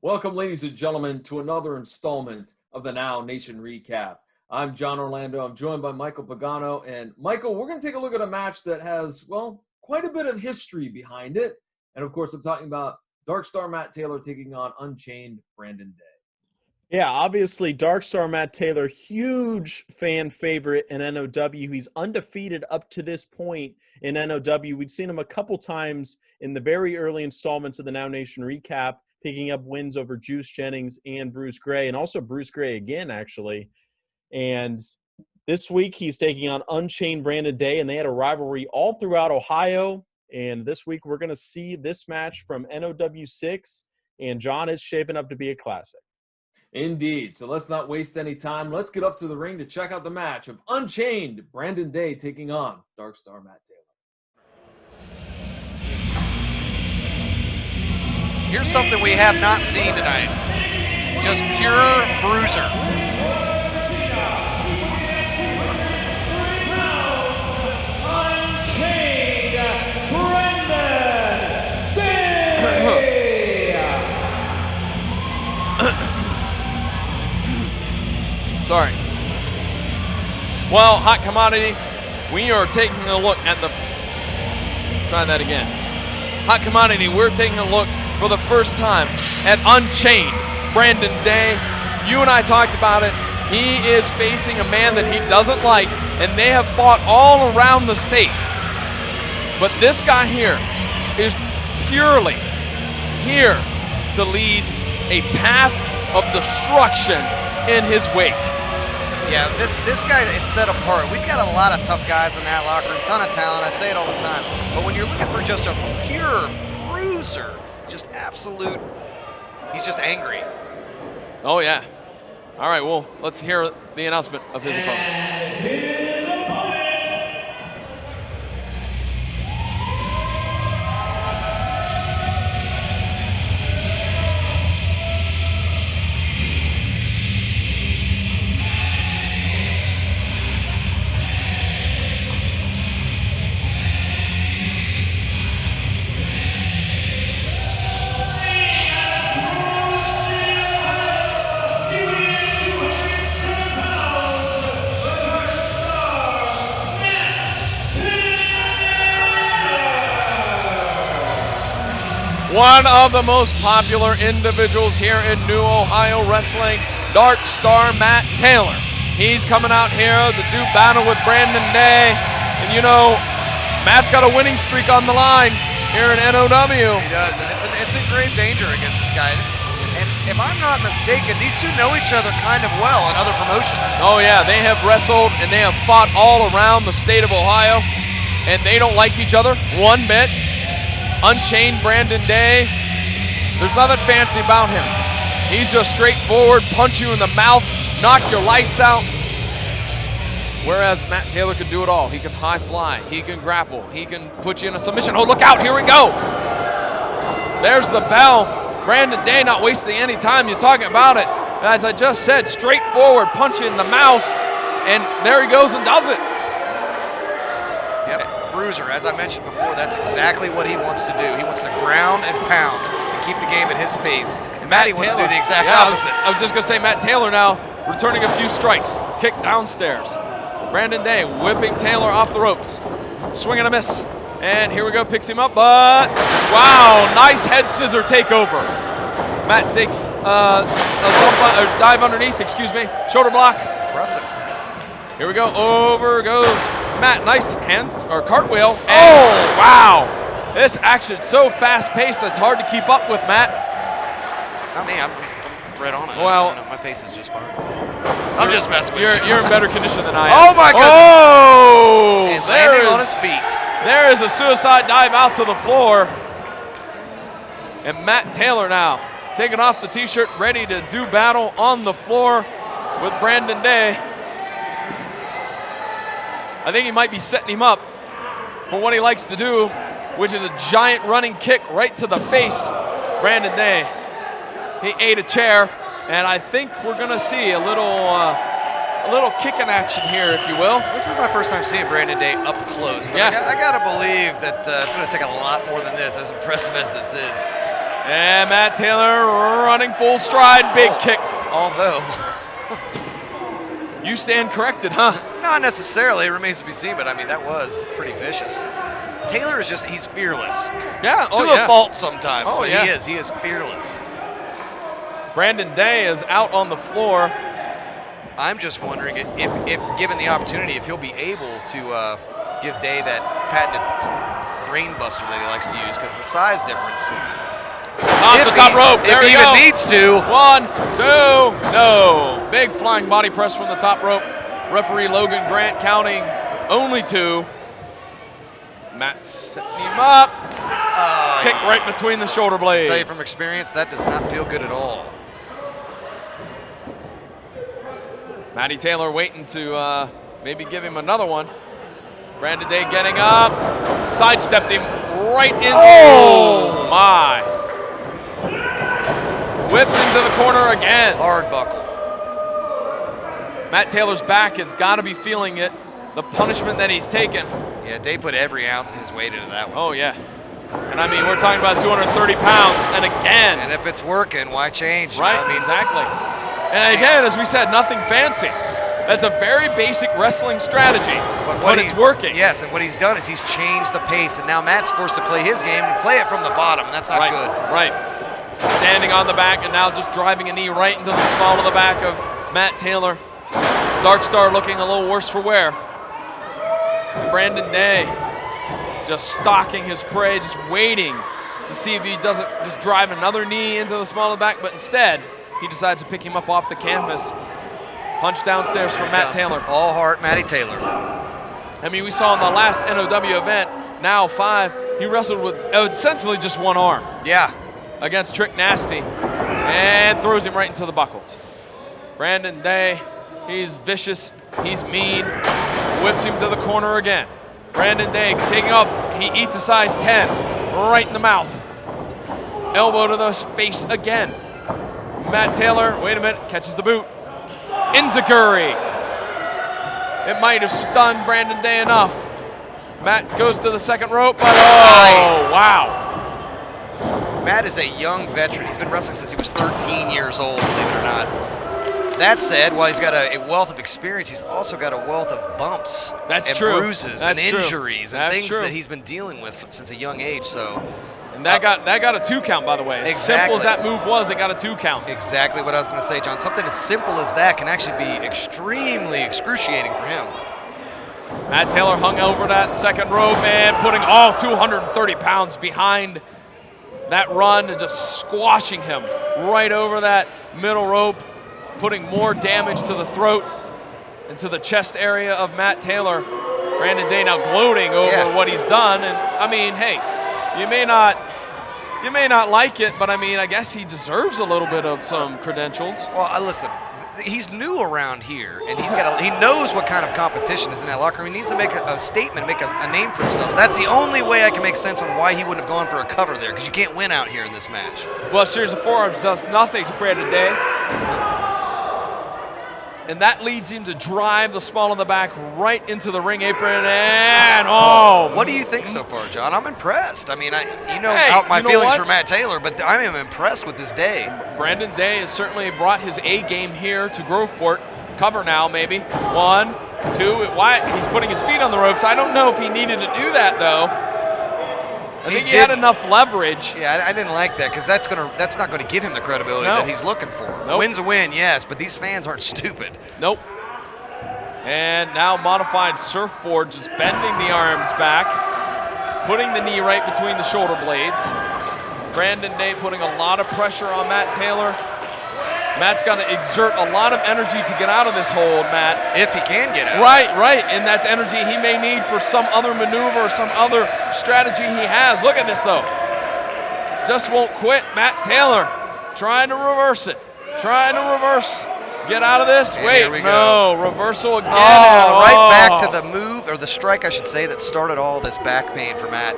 Welcome, ladies and gentlemen, to another installment of the Now Nation Recap. I'm John Orlando. I'm joined by Michael Pagano. And Michael, we're going to take a look at a match that has, well, quite a bit of history behind it. And of course, I'm talking about Darkstar Matt Taylor taking on Unchained Brandon Day. Yeah, obviously, Darkstar Matt Taylor, huge fan favorite in NOW. He's undefeated up to this point in NOW. We'd seen him a couple times in the very early installments of the Now Nation Recap, picking up wins over Juice Jennings and Bruce Gray, and also Bruce Gray again, actually. And this week, he's taking on Unchained Brandon Day, and they had a rivalry all throughout Ohio. And this week, we're going to see this match from NOW 6, and John, it's shaping up to be a classic. Indeed. So let's not waste any time. Let's get up to the ring to check out the match of Unchained Brandon Day taking on Darkstar Matt Taylor. Here's something we have not seen tonight. Just pure bruiser. Unchained Brandon Day. Sorry. Well, hot commodity, we are taking a look at the, try that again. Hot commodity, we're taking a look for the first time at Unchained Brandon Day. You and I talked about it. He is facing a man that he doesn't like, and they have fought all around the state. But this guy here is purely here to lead a path of destruction in his wake. Yeah, this guy is set apart. We've got a lot of tough guys in that locker room, ton of talent, I say it all the time. But when you're looking for just a pure bruiser, just absolute, he's just angry. Oh, yeah. All right, well, let's hear the announcement of his opponent. One of the most popular individuals here in New Ohio Wrestling, Darkstar Matt Taylor. He's coming out here to do battle with Brandon Day. And you know, Matt's got a winning streak on the line here in NOW. He does, and it's in grave danger against this guy. And if I'm not mistaken, these two know each other kind of well in other promotions. Oh yeah, they have wrestled and they have fought all around the state of Ohio. And they don't like each other one bit. Unchained Brandon Day, there's nothing fancy about him. He's just straightforward, punch you in the mouth, knock your lights out. Whereas Matt Taylor can do it all. He can high fly, he can grapple, he can put you in a submission. Oh, look out, here we go. There's the bell. Brandon Day not wasting any time. You're talking about it. As I just said, straightforward, punch you in the mouth, and there he goes and does it. Yep. Bruiser, as I mentioned before, that's exactly what he wants to do. He wants to ground and pound and keep the game at his pace. And Matty wants to do the exact opposite. I was just going to say, Matt Taylor now returning a few strikes. Kick downstairs. Brandon Day whipping Taylor off the ropes. Swing and a miss. And here we go, picks him up, but wow, nice head scissor takeover. Matt takes a dive underneath, shoulder block. Impressive. Here we go, over goes Matt, nice hands, or cartwheel. Oh, wow. This action's so fast-paced, it's hard to keep up with, Matt. Not me, I'm right on it. Well, my pace is just fine. I'm just messing with you. You're in better condition than I am. Oh, my goodness. Oh! And landing on his feet. There is a suicide dive out to the floor. And Matt Taylor now taking off the t-shirt, ready to do battle on the floor with Brandon Day. I think he might be setting him up for what he likes to do, which is a giant running kick right to the face. Brandon Day, he ate a chair, and I think we're gonna see a little kicking action here, if you will. This is my first time seeing Brandon Day up close, but yeah. I gotta believe that it's gonna take a lot more than this, as impressive as this is. And Matt Taylor running full stride, big kick. Although, you stand corrected, huh? not necessarily, it remains to be seen, but I mean, that was pretty vicious. Taylor is he's fearless. Yeah, To a fault sometimes, but yeah. he is fearless. Brandon Day is out on the floor. I'm just wondering if given the opportunity, if he'll be able to give Day that patented brain buster that he likes to use, because the size difference. Off the top rope, there if we he go. even needs to. 1, 2, no. Big flying body press from the top rope. Referee Logan Grant counting only 2. Matt setting him up. Kick right between the shoulder blades. I'll tell you from experience, that does not feel good at all. Matty Taylor waiting to maybe give him another one. Brandon Day getting up. Sidestepped him right in. Oh, my. Whips into the corner again. Hard buckle. Matt Taylor's back has got to be feeling it. The punishment that he's taken. Yeah, Day put every ounce of his weight into that one. Oh, yeah. And I mean, we're talking about 230 pounds, and again. And if it's working, why change? Right, exactly. And again, as we said, nothing fancy. That's a very basic wrestling strategy, but it's working. Yes, and what he's done is he's changed the pace, and now Matt's forced to play his game and play it from the bottom, and that's not good. Right. Standing on the back and now just driving a knee right into the small of the back of Matt Taylor. Darkstar looking a little worse for wear. Brandon Day just stalking his prey, just waiting to see if he doesn't just drive another knee into the small of the back, but instead he decides to pick him up off the canvas. Punch downstairs from Matt Taylor. All heart, Matty Taylor. I mean, we saw in the last NOW event, now 5, he wrestled with essentially just one arm. Yeah. Against Trick Nasty, and throws him right into the buckles. Brandon Day, he's vicious, he's mean, whips him to the corner again. Brandon Day taking up, he eats a size 10, right in the mouth. Elbow to the face again. Matt Taylor, wait a minute, catches the boot. Inzaguri. It might have stunned Brandon Day enough. Matt goes to the second rope, but oh, wow. Matt is a young veteran. He's been wrestling since he was 13 years old, believe it or not. That said, while he's got a wealth of experience, he's also got a wealth of bumps and bruises and injuries and things that he's been dealing with since a young age. So, and that got a 2 count, by the way. As simple as that move was, it got a 2 count. Exactly what I was going to say, John. Something as simple as that can actually be extremely excruciating for him. Matt Taylor hung over that second rope and putting all 230 pounds behind that run and just squashing him right over that middle rope, putting more damage to the throat and to the chest area of Matt Taylor. Brandon Day now gloating over what he's done. And I mean, hey, you may not like it, but I mean, I guess he deserves a little bit of some credentials. Well, listen, he's new around here, and he knows what kind of competition is in that locker room. He needs to make a statement, make a name for himself. So that's the only way I can make sense on why he wouldn't have gone for a cover there, because you can't win out here in this match. Well, a series of forearms does nothing to Brandon Day. And that leads him to drive the small of the back right into the ring apron, and what do you think so far, John? I'm impressed. I mean, my you know feelings what? for Matt Taylor, but I am impressed with this day. Brandon Day has certainly brought his A game here to Groveport. Cover now, maybe. 1, 2. He's putting his feet on the ropes. I don't know if he needed to do that, though. I think he had enough leverage. Yeah, I didn't like that, because that's not going to give him the credibility that he's looking for. Nope. Win's a win, yes, but these fans aren't stupid. Nope. And now modified surfboard, just bending the arms back, putting the knee right between the shoulder blades. Brandon Day putting a lot of pressure on Matt Taylor. Matt's got to exert a lot of energy to get out of this hold, Matt. If he can get out. Right. And that's energy he may need for some other maneuver or some other strategy he has. Look at this, though. Just won't quit. Matt Taylor trying to reverse it. Trying to reverse. Get out of this. And wait, here we no. Reversal again. Right back to the move, or the strike, I should say, that started all this back pain for Matt.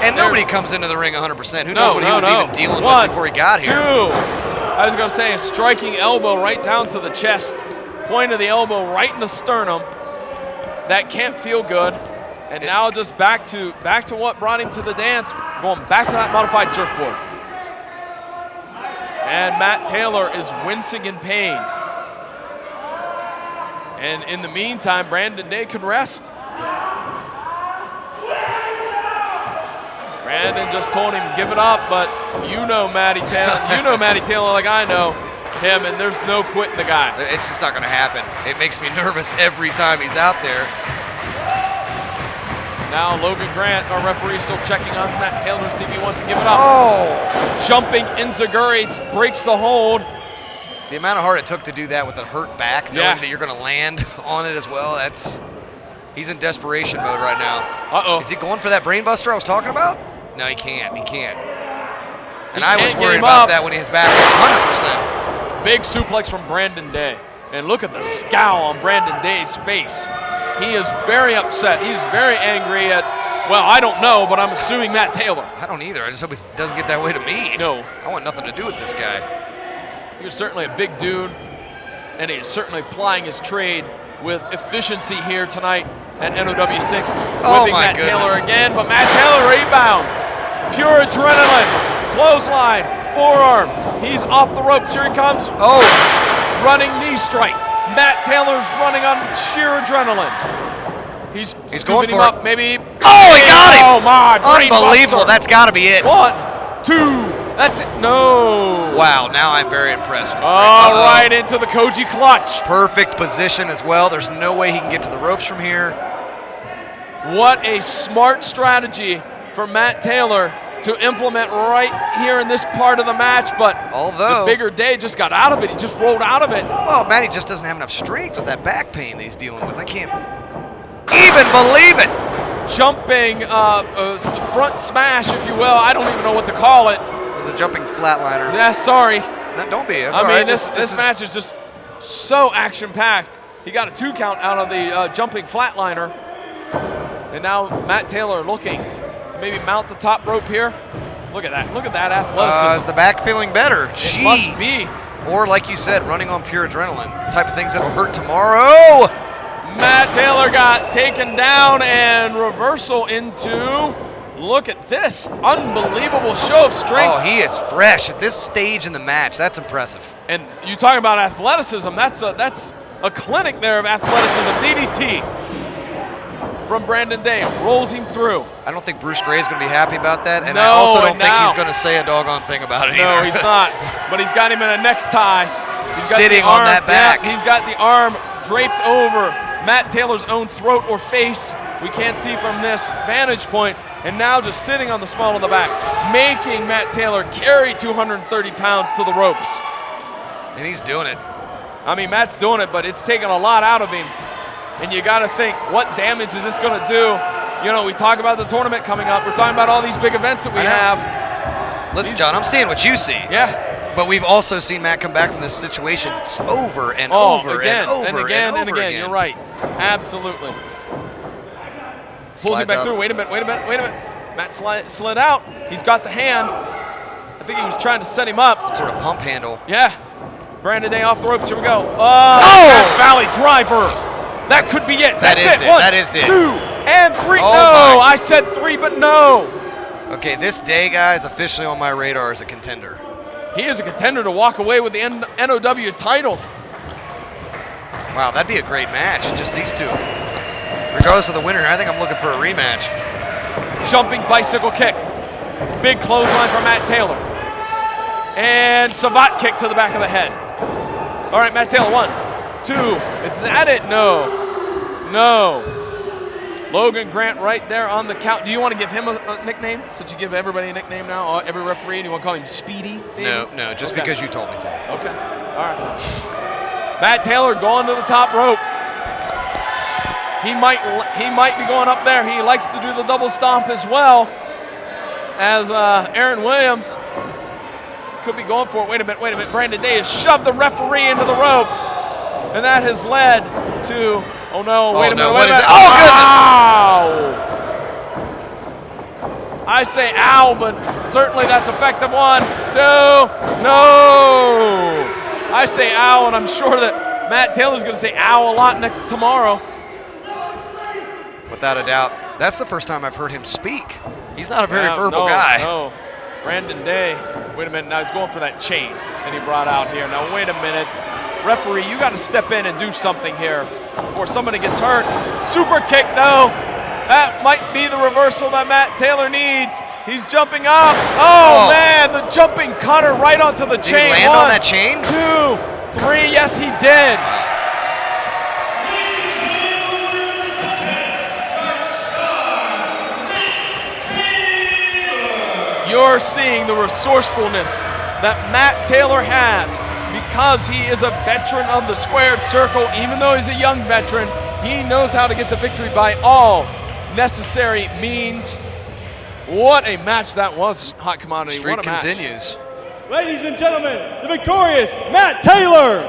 And nobody comes into the ring 100%. Who knows what he was even dealing with before he got here. 2. I was going to say a striking elbow right down to the chest. Point of the elbow right in the sternum. That can't feel good. And now just back to what brought him to the dance, going back to that modified surfboard. And Matt Taylor is wincing in pain. And in the meantime, Brandon Day can rest. Brandon just told him, give it up, but you know Matty Taylor like I know him, and there's no quitting the guy. It's just not going to happen. It makes me nervous every time he's out there. Now Logan Grant, our referee, still checking on Matt Taylor to see if he wants to give it up. Oh! Jumping Enziguri breaks the hold. The amount of heart it took to do that with a hurt back, knowing that you're going to land on it as well, he's in desperation mode right now. Uh-oh. Is he going for that brainbuster I was talking about? No, he can't. And I was worried about that when he was back 100%. Big suplex from Brandon Day. And look at the scowl on Brandon Day's face. He is very upset. He's very angry at, well, I don't know, but I'm assuming Matt Taylor. I don't either. I just hope he doesn't get that way to me. No. I want nothing to do with this guy. He was certainly a big dude, and he's certainly plying his trade with efficiency here tonight at NOW6. Whipping Matt Taylor again, but Matt Taylor rebounds. Pure adrenaline. Clothesline. Forearm. He's off the ropes. Here he comes. Oh. Running knee strike. Matt Taylor's running on sheer adrenaline. He's going him for up. it. Maybe. Oh, he got him. Oh, my. Unbelievable. Brainbuster. That's got to be it. 1, 2. That's it. No. Wow, now I'm very impressed with Right into the Koji clutch. Perfect position as well. There's no way he can get to the ropes from here. What a smart strategy for Matt Taylor to implement right here in this part of the match, but although the bigger Day just got out of it. He just rolled out of it. Well, Matty just doesn't have enough strength with that back pain that he's dealing with. I can't even believe it. Jumping front smash, if you will. I don't even know what to call it. It's a jumping flatliner. Yeah, sorry. No, don't be. I mean, this match is just so action-packed. He got a 2 count out of the jumping flatliner. And now Matt Taylor looking to maybe mount the top rope here. Look at that. Look at that athleticism. Is the back feeling better? It must be. Or like you said, running on pure adrenaline. The type of things that'll hurt tomorrow. Matt Taylor got taken down and reversal into, look at this, unbelievable show of strength. Oh, he is fresh at this stage in the match. That's impressive. And you talking about athleticism, that's a clinic there of athleticism. DDT from Brandon Day, rolls him through. I don't think Bruce Gray's going to be happy about that, and No, I also don't and think now- he's going to say a doggone thing about it No, either. he's not. But he's got him in a necktie. He's got Sitting the on arm- that back. Yeah, he's got the arm draped over Matt Taylor's own throat or face. We can't see from this vantage point. And now just sitting on the small of the back, making Matt Taylor carry 230 pounds to the ropes. And he's doing it. I mean, Matt's doing it, but it's taking a lot out of him. And you got to think, what damage is this going to do? You know, we talk about the tournament coming up. We're talking about all these big events that we have. Listen, John, I'm seeing what you see. Yeah. But we've also seen Matt come back from this situation over and Oh, over again, and over and again, and and over again. again. You're right. Absolutely. Pulls him Slides back out. through. Wait a minute. Matt slid out. He's got the hand. I think he was trying to set him up. Some sort of pump handle. Yeah. Brandon Day off the ropes. Here we go. Back Valley driver. That could be it. That That's is it. 1, That is it. 2, and 3. Oh No, my. I said 3, but no. Okay, this Day guy is officially on my radar as a contender. He is a contender to walk away with the NOW title. Wow, that'd be a great match, just these two. Regardless of the winner, I think I'm looking for a rematch. Jumping bicycle kick. Big clothesline from Matt Taylor. And Savat kick to the back of the head. All right, Matt Taylor, 1, 2. Is that it? No. Logan Grant right there on the count. Do you want to give him a nickname? Since you give everybody a nickname now, every referee, do you want to call him Speedy? Maybe? No, just Okay. because you told me to. Okay, all right. Matt Taylor going to the top rope. He might be going up there. He likes to do the double stomp as well as Aaron Williams could be going for it. Wait a minute. Brandon Day has shoved the referee into the ropes, and that has led to, oh no, wait a minute. What is it? Oh, goodness. Ow! I say ow, but certainly that's effective. 1, 2, no! I say ow, and I'm sure that Matt Taylor's going to say ow a lot tomorrow. Without a doubt. That's the first time I've heard him speak. He's not a very Yeah, verbal no, guy. No, Brandon Day. Wait a minute. Now he's going for that chain that he brought out here. Now wait a minute. Referee, you got to step in and do something here before somebody gets hurt. Super kick, though. That might be the reversal that Matt Taylor needs. He's jumping up. Oh, man, the jumping cutter right onto the chain. Did he land on that chain? 2, 3. Yes, he did. You're seeing the resourcefulness that Matt Taylor has because he is a veteran of the squared circle. Even though he's a young veteran, he knows how to get the victory by all necessary means. What a match that was, Hot Commodity. Streak what a match. continues. Ladies and gentlemen, the victorious Matt Taylor.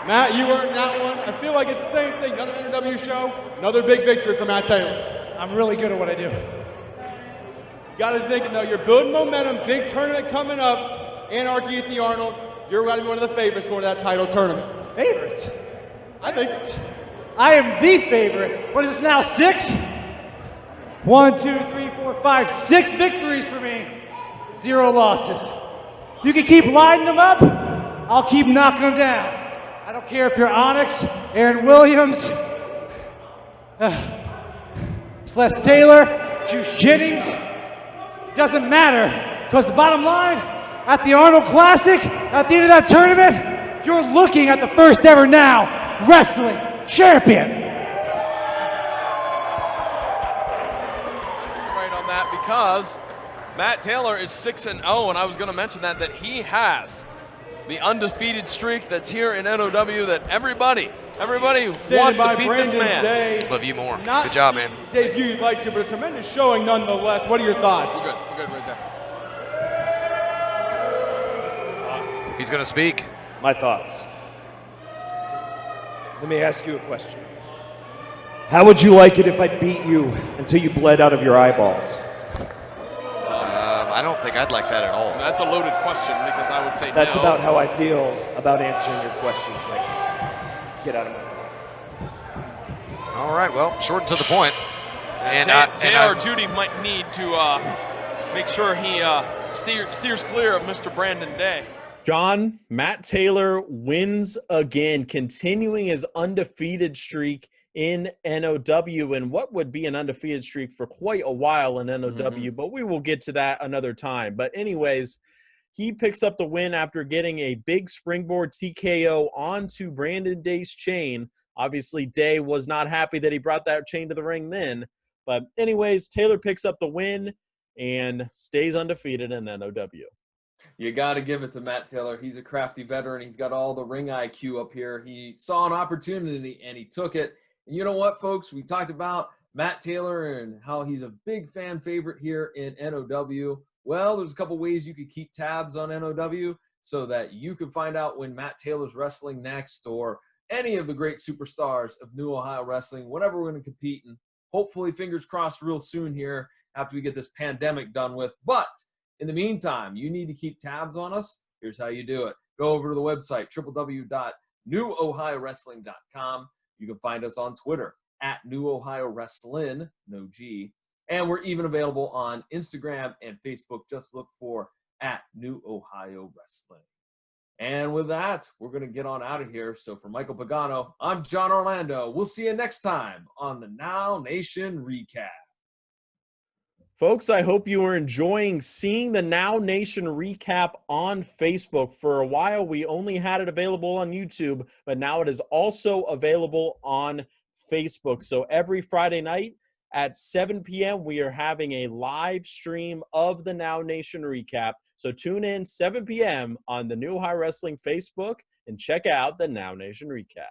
Matt, you earned that one. I feel like it's the same thing. Another NW show, another big victory for Matt Taylor. I'm really good at what I do. You got to think, though, you're building momentum, big tournament coming up, Anarchy at the Arnold. You're going to be one of the favorites going to that title tournament. Favorites? I think it's... I am the favorite. What is this now, 6? 1, 2, 3, 4, 5, 6 victories for me. 0 losses. You can keep lining them up, I'll keep knocking them down. I don't care if you're Onyx, Aaron Williams, Celeste Taylor, Juice Jennings. Doesn't matter, because the bottom line, at the Arnold Classic, at the end of that tournament, you're looking at the first ever Now Wrestling Champion. Right on that, because Matt Taylor is 6-0, and I was going to mention that he has the undefeated streak that's here in NOW that everybody wants to beat this man. Day. Love you more. Not Good job, man. Debut you'd like to, but a tremendous showing nonetheless. What are your thoughts? We're good right there. He's going to speak. My thoughts. Let me ask you a question. How would you like it if I beat you until you bled out of your eyeballs? I don't think I'd like that at all. That's a loaded question because I would say That's no. about how I feel about answering your questions right now. Get out of my way. All right, well, short and to the point. And, JR Judy might need to make sure he steers clear of Mr. Brandon Day. John, Matt Taylor wins again, continuing his undefeated streak in NOW, and what would be an undefeated streak for quite a while in NOW, but we will get to that another time. But anyways, he picks up the win after getting a big springboard TKO onto Brandon Day's chain. Obviously, Day was not happy that he brought that chain to the ring then. But anyways, Taylor picks up the win and stays undefeated in NOW. You got to give it to Matt Taylor. He's a crafty veteran. He's got all the ring IQ up here. He saw an opportunity, and he took it. And you know what, folks? We talked about Matt Taylor and how he's a big fan favorite here in NOW. Well, there's a couple ways you could keep tabs on NOW so that you can find out when Matt Taylor's wrestling next or any of the great superstars of New Ohio Wrestling, whenever we're going to compete. And hopefully, fingers crossed, real soon here after we get this pandemic done with. But in the meantime, you need to keep tabs on us. Here's how you do it. Go over to the website, www.newohiowrestling.com. You can find us on Twitter at New Ohio Wrestling, no G. And we're even available on Instagram and Facebook. Just look for at New Ohio Wrestling. And with that, we're going to get on out of here. So for Michael Pagano, I'm John Orlando. We'll see you next time on the Now Nation Recap. Folks, I hope you are enjoying seeing the Now Nation recap on Facebook. For a while, we only had it available on YouTube, but now it is also available on Facebook. So every Friday night at 7 p.m., we are having a live stream of the Now Nation recap. So tune in 7 p.m. on the New Ohio Wrestling Facebook and check out the Now Nation recap.